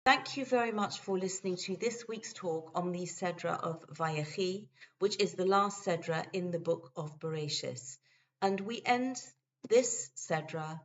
Thank you very much for listening to this week's talk on the Sedra of Vayechi, which is the last Sedra in the book of Bereshis. And we end this Sedra,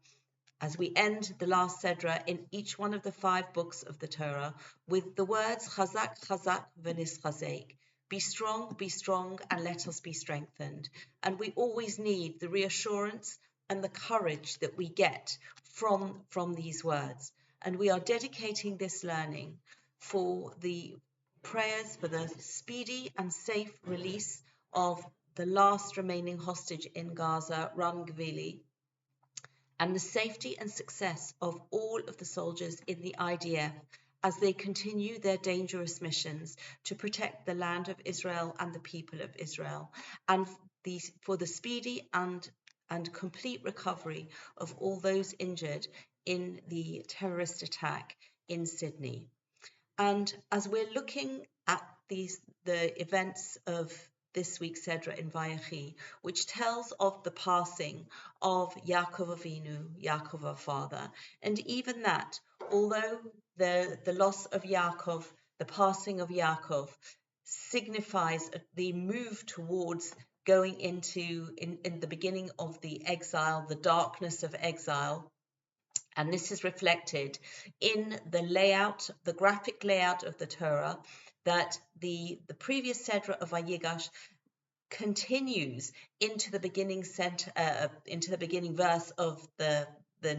as we end the last Sedra in each one of the 5 books of the Torah, with the words Chazak, Chazak, v'nis chazek. Be strong, and let us be strengthened. And we always need the reassurance and the courage that we get from these words. And we are dedicating this learning for the prayers for the speedy and safe release of the last remaining hostage in Gaza, Ran Gvili, and the safety and success of all of the soldiers in the IDF as they continue their dangerous missions to protect the land of Israel and the people of Israel, and for the speedy and complete recovery of all those injured in the terrorist attack in Sydney. And as we're looking at the events of this week's Sedra in Vayechi, which tells of the passing of Yaakov Avinu, Yaakov our father, and even that, although the loss of Yaakov, the passing of Yaakov, signifies the move towards going into in the beginning of the exile, the darkness of exile. And this is reflected in the layout, the graphic layout of the Torah, that the previous Sedra of Vayigash continues into the beginning verse of the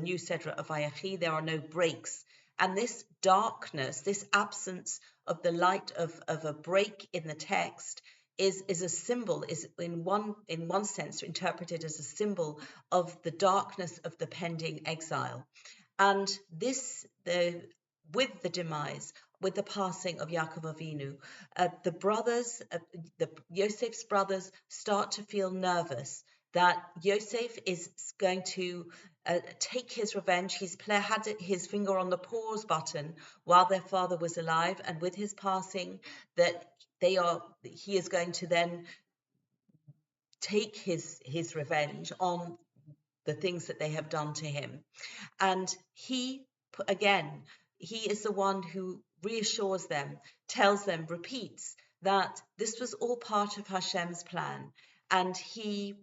new Sedra of Vayechi. There are no breaks. And this darkness, this absence of the light of a break in the text is a symbol, is in one sense interpreted as a symbol of the darkness of the pending exile. And this, with the demise, with the passing of Yaakov Avinu, the brothers, Yosef's brothers, start to feel nervous that Yosef is going to take his revenge. He's had his finger on the pause button while their father was alive, and with his passing, that he is going to then take his revenge on the things that they have done to him. And he is the one who reassures them, tells them, repeats that this was all part of Hashem's plan, and he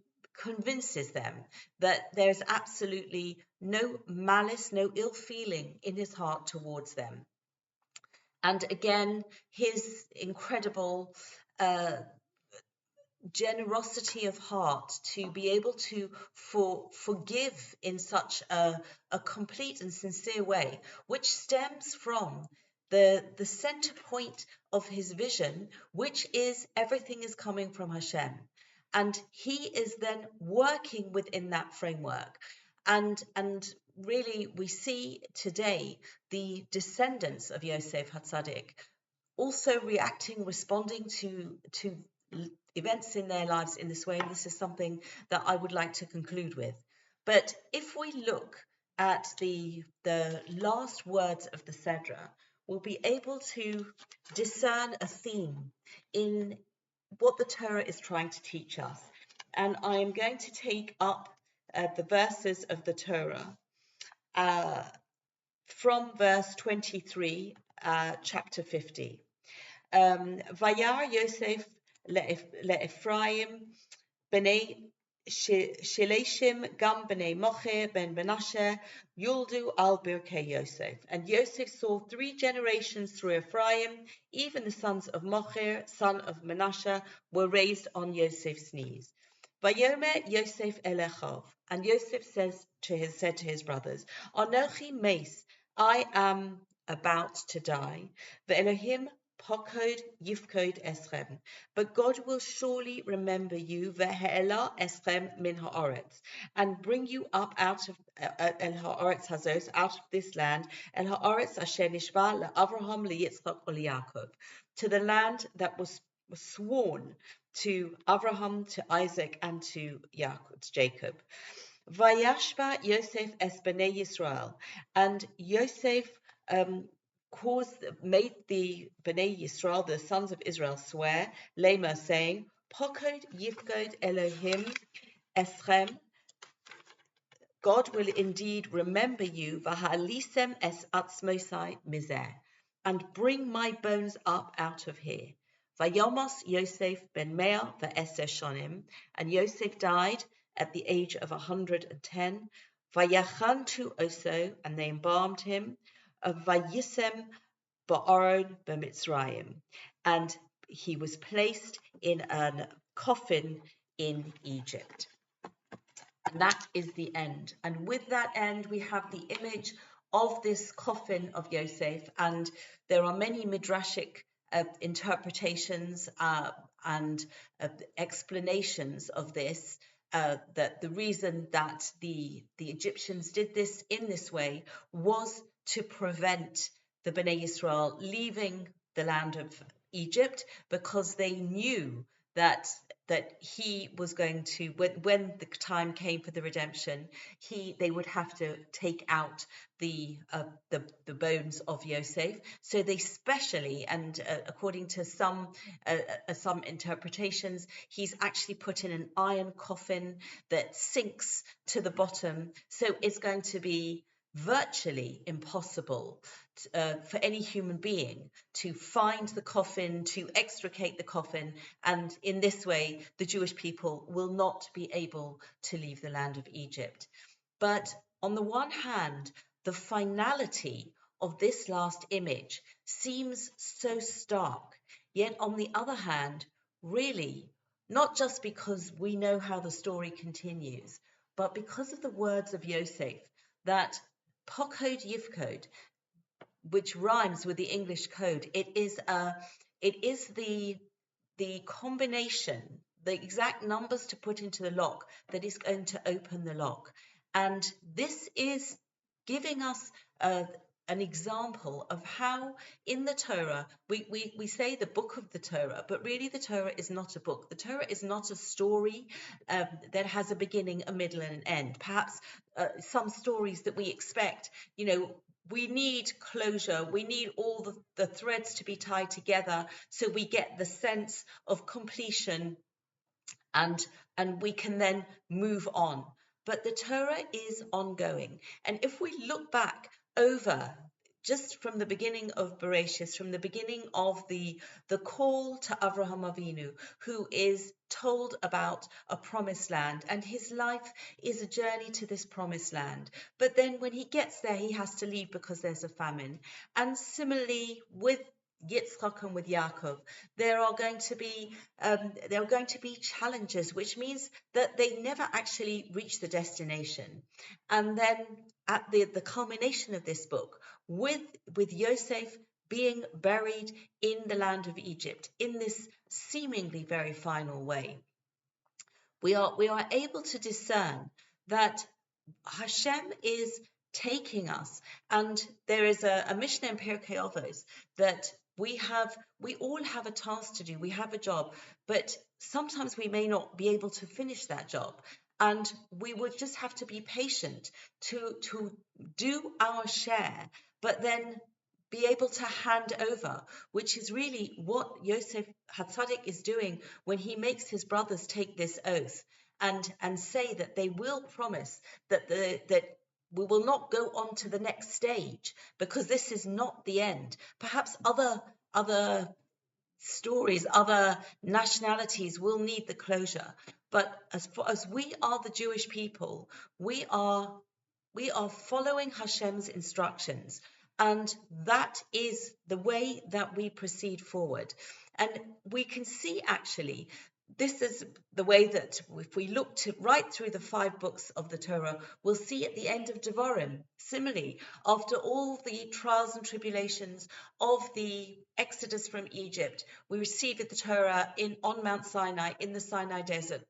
convinces them that there's absolutely no malice, no ill feeling in his heart towards them. And again, his incredible generosity of heart to be able to forgive in such a complete and sincere way, which stems from the center point of his vision, which is everything is coming from Hashem. And he is then working within that framework. And really, we see today the descendants of Yosef HaTzadik also responding to events in their lives in this way. And this is something that I would like to conclude with. But if we look at the last words of the Sedra, we'll be able to discern a theme in what the Torah is trying to teach us. And I am going to take up the verses of the Torah from verse 23, chapter 50. Vayar Yosef le'Ephraim b'nei Shileshim gam b'nei Mocher ben Menashe yuldu al birkei Yosef. And Yosef saw 3 generations through Ephraim, even the sons of Mocher, son of Menashe, were raised on Yosef's knees. Vayomer Yosef elechav, and Yosef said to his brothers, Anochi meis, I am about to die. Ve'Elohim Pokod Yifkod Eschem, but God will surely remember you, Ve'He'ela Eschem min ha'aretz, and bring you up out of El ha'aretz hazos, out of this land, El ha'aretz asher nishba le'Avraham le'Yitzchak u'le'Yaakov, to the land that was sworn to Avraham, to Isaac, and to Jacob. Vayashba Yosef es bnei Yisrael, and Yosef made the Bnei Yisrael, the sons of Israel, swear, Lema, saying, Pokod Yifkod Elohim Eschem, God will indeed remember you, V'ha'alisem es atzmosai mizeh, and bring my bones up out of here. Vayomos Yosef ben Mea v'eser shonim, and Yosef died at the age of 110. Vayachantu oso, and they embalmed him. Vayisem ba'aron b'Mitzrayim, and he was placed in a coffin in Egypt. And that is the end. And with that end, we have the image of this coffin of Yosef, and there are many midrashic interpretations and explanations of this. That the reason that the Egyptians did this in this way was to prevent the Bnei Yisrael leaving the land of Egypt, because they knew that he was going to, when the time came for the redemption, they would have to take out the bones of Yosef. So they specially, and according to some interpretations, he's actually put in an iron coffin that sinks to the bottom. So it's going to be virtually impossible for any human being to find the coffin, to extricate the coffin, and in this way the Jewish people will not be able to leave the land of Egypt. But on the one hand, the finality of this last image seems so stark, yet on the other hand, really, not just because we know how the story continues, but because of the words of Yosef, that Pokod Yivkod, which rhymes with the English code, it is the combination, the exact numbers to put into the lock that is going to open the lock. And this is giving us an example of how in the Torah, we say the book of the Torah, but really the Torah is not a book. The Torah is not a story that has a beginning, a middle, and an end. Perhaps some stories that we expect, we need closure. We need all the threads to be tied together so we get the sense of completion and we can then move on. But the Torah is ongoing. And if we look back over just from the beginning of Bereshis, from the beginning of the call to Avraham Avinu, who is told about a promised land, and his life is a journey to this promised land. But then when he gets there, he has to leave because there's a famine. And similarly with Yitzchak and with Yaakov, there are going to be challenges, which means that they never actually reach the destination. And then at the culmination of this book, with Yosef being buried in the land of Egypt in this seemingly very final way, we are able to discern that Hashem is taking us, and there is a Mishnah in Pirkei Avos that we all have a task to do. We have a job, but sometimes we may not be able to finish that job. And we would just have to be patient to do our share, but then be able to hand over, which is really what Yosef HaTzadik is doing when he makes his brothers take this oath and say that they will promise that we will not go on to the next stage, because this is not the end. Perhaps other stories, other nationalities will need the closure. But as far as we are the Jewish people, we are following Hashem's instructions. And that is the way that we proceed forward. And we can see actually, this is the way that if we look right through the 5 books of the Torah, we'll see at the end of Devarim, similarly, after all the trials and tribulations of the exodus from Egypt, we receive the Torah on Mount Sinai, in the Sinai desert.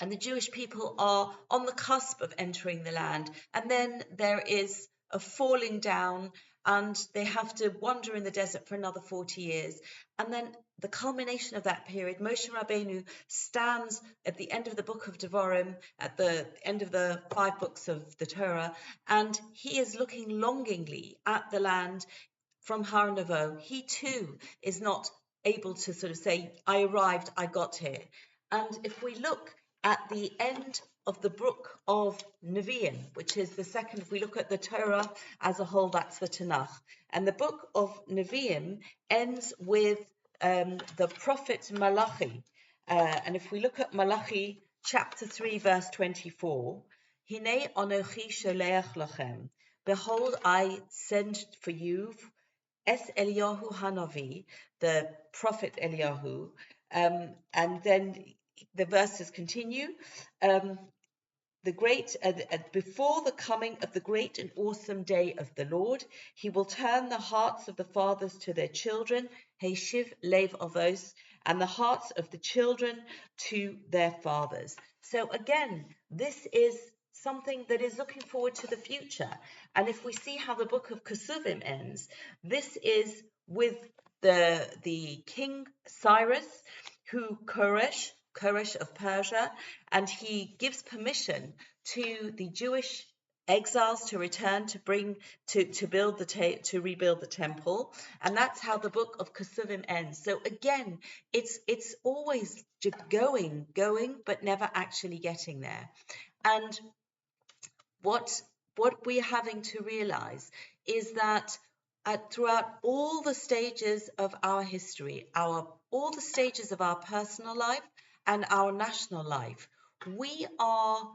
And the Jewish people are on the cusp of entering the land. And then there is a falling down, and they have to wander in the desert for another 40 years. And then the culmination of that period, Moshe Rabbeinu stands at the end of the book of Devarim, at the end of the 5 books of the Torah, and he is looking longingly at the land from Har Nevo. He too is not able to sort of say, I arrived, I got here. And if we look at the end of the book of Nevi'im, which is the second. If we look at the Torah as a whole, that's the Tanakh. And the book of Nevi'im ends with the prophet Malachi. And if we look at Malachi chapter 3, verse 24, Hine anochi sholeach lachem. Behold, I send for you Es Eliyahu Hanavi, the prophet Eliyahu. And then the verses continue. Before the coming of the great and awesome day of the Lord, he will turn the hearts of the fathers to their children, Heishiv Lev Avos, and the hearts of the children to their fathers. So again, this is something that is looking forward to the future. And if we see how the book of Kesuvim ends, this is with the king Cyrus, who Koresh of Persia, and he gives permission to the Jewish exiles to return to rebuild the temple, and that's how the book of Kesuvim ends. So again, it's always going, but never actually getting there. And what we're having to realize is that throughout all the stages of our history, all the stages of our personal life and our national life, we are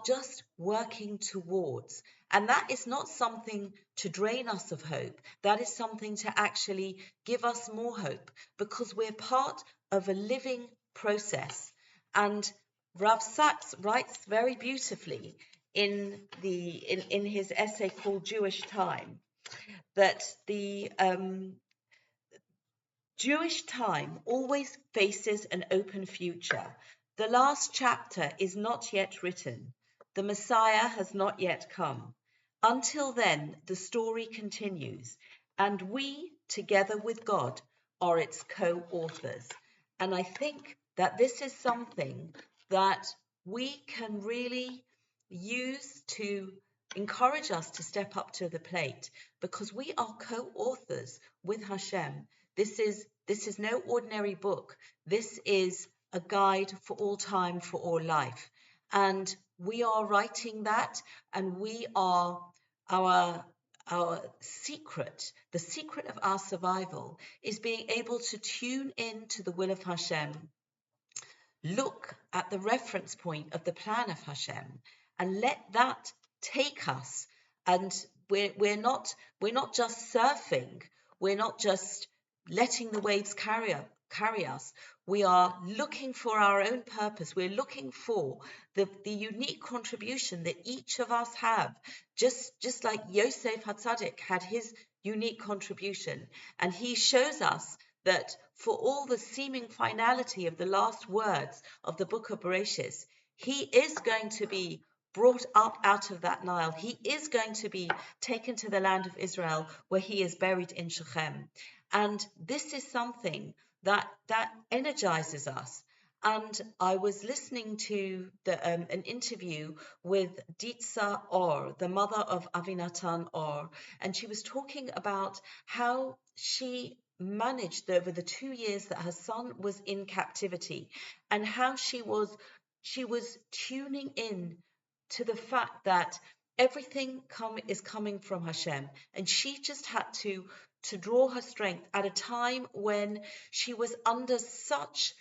just working towards. And that is not something to drain us of hope. That is something to actually give us more hope, because we're part of a living process. And Rav Sachs writes very beautifully in his essay called Jewish Time, that the Jewish time always faces an open future. The last chapter is not yet written. The Messiah has not yet come. Until then, the story continues, and we, together with God, are its co-authors. And I think that this is something that we can really use to encourage us to step up to the plate, because we are co-authors with Hashem. This is no ordinary book. This is a guide for all time, for all life. And we are writing that, and we are our secret, the secret of our survival is being able to tune in to the will of Hashem, look at the reference point of the plan of Hashem, and let that take us. And we're not just surfing, we're not just letting the waves carry us. We are looking for our own purpose. We're looking for the unique contribution that each of us have, just like Yosef HaTzadik had his unique contribution. And he shows us that for all the seeming finality of the last words of the book of Bereshis, he is going to be brought up out of that Nile. He is going to be taken to the land of Israel, where he is buried in Shechem. And this is something that energizes us. And I was listening to an interview with Ditsa Or, the mother of Avinatan Or, and she was talking about how she managed over the 2 years that her son was in captivity, and how she was tuning in to the fact that everything is coming from Hashem, and she just had to draw her strength at a time when she was under such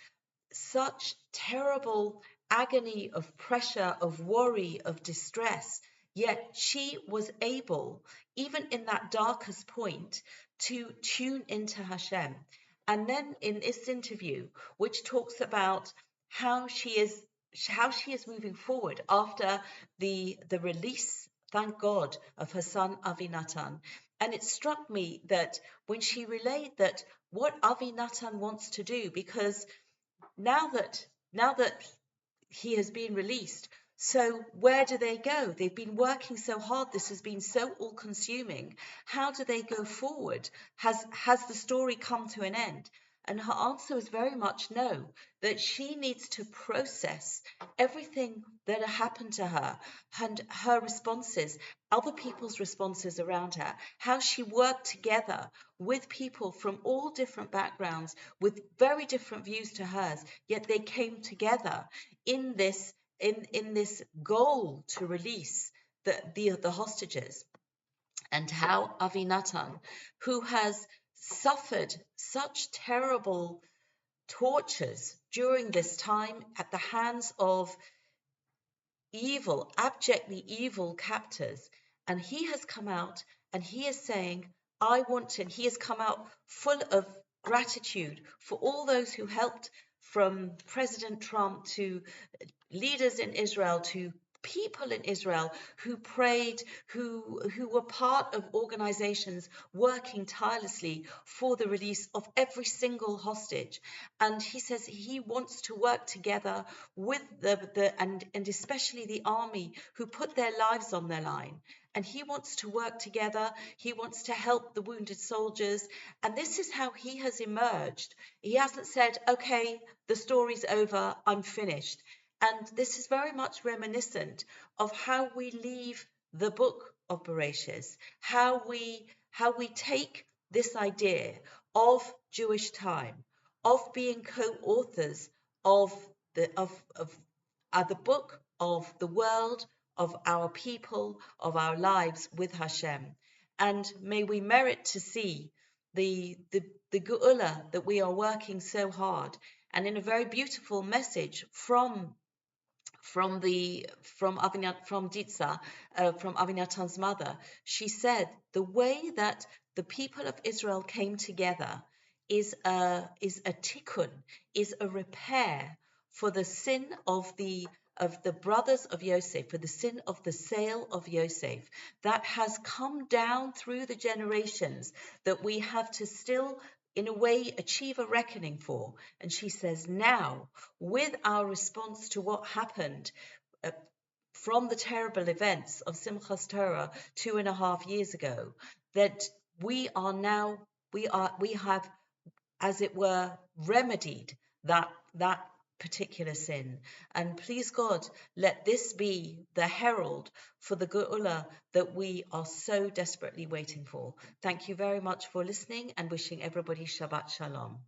terrible agony of pressure, of worry, of distress. Yet she was able, even in that darkest point, to tune into Hashem. And then in this interview, which talks about how she is moving forward after the release, thank God, of her son Avinatan. And it struck me that when she relayed that what Avinatan wants to do, because now that he has been released, so where do they go? They've been working so hard. This has been so all-consuming. How do they go forward? Has the story come to an end? And her answer was very much no, that she needs to process everything that happened to her, and her responses, other people's responses around her, how she worked together with people from all different backgrounds, with very different views to hers, yet they came together in this in this goal to release the hostages, and how Avinatan, who has suffered such terrible tortures during this time at the hands of evil, abjectly evil captors, and he has come out and he is saying, I want to, he has come out full of gratitude for all those who helped, from President Trump to leaders in Israel to people in Israel who prayed, who were part of organizations working tirelessly for the release of every single hostage. And he says he wants to work together with and especially the army who put their lives on their line. And he wants to work together. He wants to help the wounded soldiers. And this is how he has emerged. He hasn't said, okay, the story's over, I'm finished. And this is very much reminiscent of how we leave the book of Bereshis, how we take this idea of Jewish time, of being co-authors of the book of the world, of our people, of our lives with Hashem. And may we merit to see the Geula that we are working so hard. And in a very beautiful message from Ditsa, from Avinatan's mother, she said the way that the people of Israel came together is a tikkun, is a repair for the sin of the brothers of Yosef, for the sin of the sale of Yosef, that has come down through the generations, that we have to still, in a way, achieve a reckoning for. And she says, now, with our response to what happened from the terrible events of Simchas Torah 2.5 years ago, that we have, as it were, remedied that particular sin. And please God, let this be the herald for the Geula that we are so desperately waiting for. Thank you very much for listening, and wishing everybody Shabbat Shalom.